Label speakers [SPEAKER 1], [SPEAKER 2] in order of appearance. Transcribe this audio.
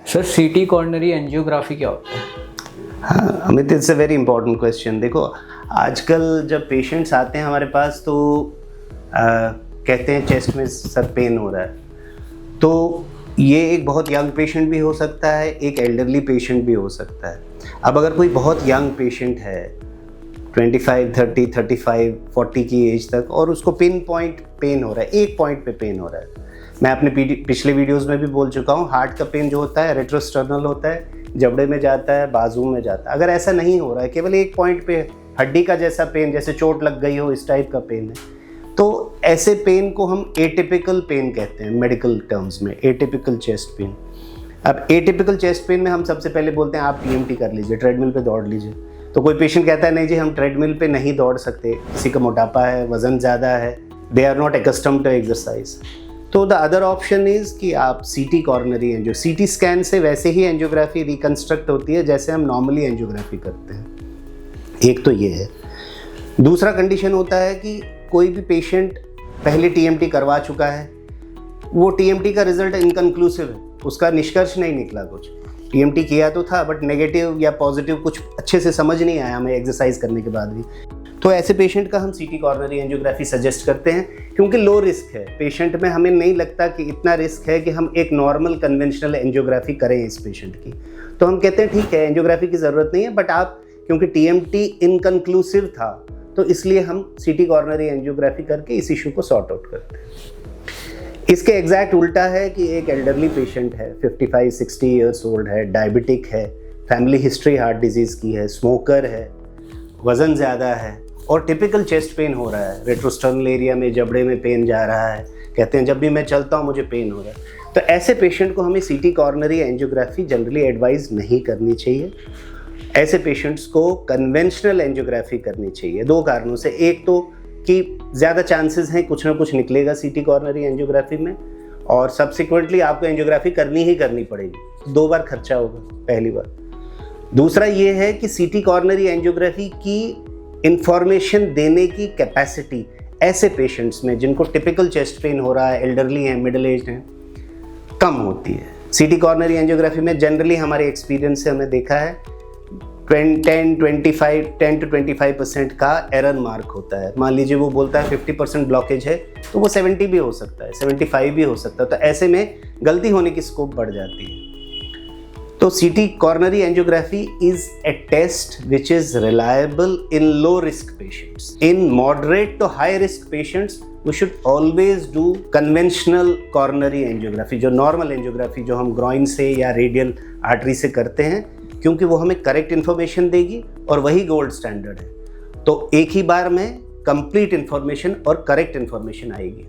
[SPEAKER 1] Sir सीटी coronary angiography क्या होता है?
[SPEAKER 2] हाँ Amit, it's a very important question. देखो, आजकल जब पेशेंट्स आते हैं हमारे पास तो कहते हैं चेस्ट में सर पेन हो रहा है, तो ये एक बहुत यंग पेशेंट भी हो सकता है, एक एल्डरली पेशेंट भी हो सकता है। अब अगर कोई बहुत यंग पेशेंट है 25, 30, 35, 40 की एज तक और उसको पिन पॉइंट पेन हो रहा है, एक पॉइंट पे पेन हो रहा है, मैं अपने पिछले वीडियोस में भी बोल चुका हूँ, हार्ट का पेन जो होता है रेट्रोस्टर्नल होता है, जबड़े में जाता है, बाजू में जाता है। अगर ऐसा नहीं हो रहा है, केवल एक पॉइंट पे हड्डी का जैसा पेन, जैसे चोट लग गई हो, इस टाइप का पेन है, तो ऐसे पेन को हम एटिपिकल पेन कहते हैं मेडिकल टर्म्स में, एटिपिकल चेस्ट पेन। अब एटिपिकल चेस्ट पेन में हम सबसे पहले बोलते हैं आप टीएमटी कर लीजिए, ट्रेडमिल पे दौड़ लीजिए। तो कोई पेशेंट कहता है नहीं जी हम ट्रेडमिल पे नहीं दौड़ सकते, किसी का मोटापा है, वजन ज़्यादा है, they are not exempted to exercise. तो द अदर ऑप्शन इज़ कि आप सीटी कॉर्नरी एंजियो, सीटी स्कैन से वैसे ही एंजियोग्राफी रिकन्स्ट्रक्ट होती है जैसे हम नॉर्मली एंजियोग्राफी करते हैं। एक तो ये है। दूसरा कंडीशन होता है कि कोई भी पेशेंट पहले टीएमटी करवा चुका है, वो टीएमटी का रिजल्ट इनकन्क्लूसिव है, उसका निष्कर्ष नहीं निकला कुछ, टीएमटी किया तो था बट नेगेटिव या पॉजिटिव कुछ अच्छे से समझ नहीं आया हमें एक्सरसाइज करने के बाद भी, तो ऐसे पेशेंट का हम सीटी कॉर्नरी एंजियोग्राफी सजेस्ट करते हैं, क्योंकि लो रिस्क है पेशेंट में। हमें नहीं लगता कि इतना रिस्क है कि हम एक नॉर्मल कन्वेंशनल एंजियोग्राफी करें इस पेशेंट की, तो हम कहते हैं ठीक है एंजियोग्राफी की ज़रूरत नहीं है, बट आप क्योंकि टीएमटी इनकन्क्लूसिव था तो इसलिए हम सीटी कॉर्नरी एंजियोग्राफी करके इस इशू को सॉर्ट आउट करते हैं। इसके एग्जैक्ट उल्टा है कि एक एल्डरली पेशेंट है, 55-60 ईयर्स ओल्ड है, डायबिटिक है, फैमिली हिस्ट्री हार्ट डिजीज़ की है, स्मोकर है, वज़न ज़्यादा है और टिपिकल चेस्ट पेन हो रहा है, रेट्रोस्टर्नल एरिया में जबड़े में पेन जा रहा है, कहते हैं जब भी मैं चलता हूँ मुझे पेन हो रहा है, तो ऐसे पेशेंट को हमें सीटी कॉर्नरी एंजियोग्राफी जनरली एडवाइस नहीं करनी चाहिए। ऐसे पेशेंट्स को कन्वेंशनल एंजियोग्राफी करनी चाहिए, दो कारणों से। एक तो कि ज़्यादा चांसेस हैं कुछ ना कुछ निकलेगा सीटी कॉर्नरी एंजियोग्राफी में, और सब्सिक्वेंटली आपको एंजियोग्राफी करनी ही करनी पड़ेगी, 2 बार खर्चा होगा पहली बार। दूसरा ये है कि सीटी कॉर्नरी एंजियोग्राफी की इंफॉर्मेशन देने की कैपेसिटी ऐसे पेशेंट्स में जिनको टिपिकल चेस्ट पेन हो रहा है, एल्डरली हैं, मिडिल एज हैं, कम होती है। सीटी कॉर्नरी एंजियोग्राफी में जनरली हमारे एक्सपीरियंस से हमने देखा है 10 to 25% का एरर मार्क होता है। मान लीजिए वो बोलता है 50% ब्लॉकेज है, तो वो 70 भी हो सकता है, 75 भी हो सकता है, तो ऐसे में गलती होने की स्कोप बढ़ जाती है। तो CT coronary angiography is a test which is reliable in low risk patients. In moderate to high risk patients we should always do conventional coronary angiography, जो नॉर्मल एंजियोग्राफी जो हम ग्रॉइन से या रेडियल आर्टरी से करते हैं, क्योंकि वो हमें करेक्ट इन्फॉर्मेशन देगी और वही गोल्ड स्टैंडर्ड है। तो एक ही बार में कंप्लीट इन्फॉर्मेशन और करेक्ट इन्फॉर्मेशन आएगी।